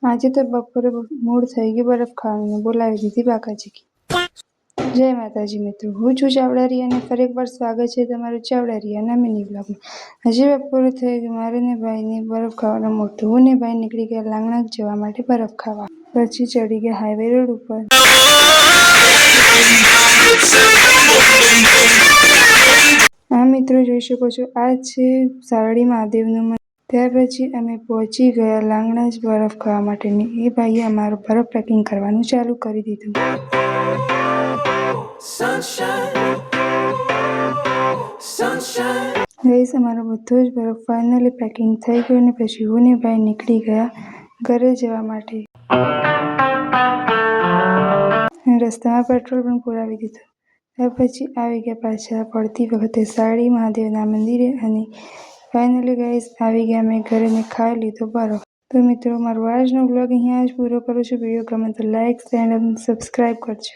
આજે તો બપોરે મૂડ થઈ ગયું બરફ ખાવાનું, બોલાવી દીધી બાકાજી કી. જય માતાજી મિત્રો, હું છું ચાવડા રિયા અને ફરી એકવાર સ્વાગત છે તમારું ચાવડા રિયાના મિની બ્લોગમાં. હજી બપોરે થઈ ગયું, મારે ને ભાઈને બરફ ખાવાનું મોટું. હું ને ભાઈ નીકળી ગયા લાંગણા જવા માટે બરફ ખાવા. પછી ચડી ગયા હાઈવે રોડ ઉપર. આ મિત્રો જોઈ શકો છો, આ છે સારડી મહાદેવનું મંદિર. ત્યાર પછી અમે પહોંચી ગયા લાંગણા જ બરફ ખાવા માટેની. એ ભાઈએ અમારું બરફ પેકિંગ કરવાનું ચાલુ કરી દીધું. ગાઈસ, અમારો બધો જ બરફ ફાઇનલી પેકિંગ થઈ ગયો અને પછી હું ને ભાઈ નીકળી ગયા ઘરે જવા માટે. રસ્તામાં પેટ્રોલ પણ પુરાવી દીધું. ત્યાર પછી આવી ગયા પાછા પડતી વખતે સારડી મહાદેવના મંદિરે અને ફાઇનલી ગાઈસ આવી ગયા મેં ઘરે ને ખાઈ લીધો બરફ. તો મિત્રો, મારો આજનો બ્લોગ અહીંયા જ પૂરો કરું છું. વિડીયો ગમે તો લાઈક, શેર અને સબસ્ક્રાઈબ કરજો.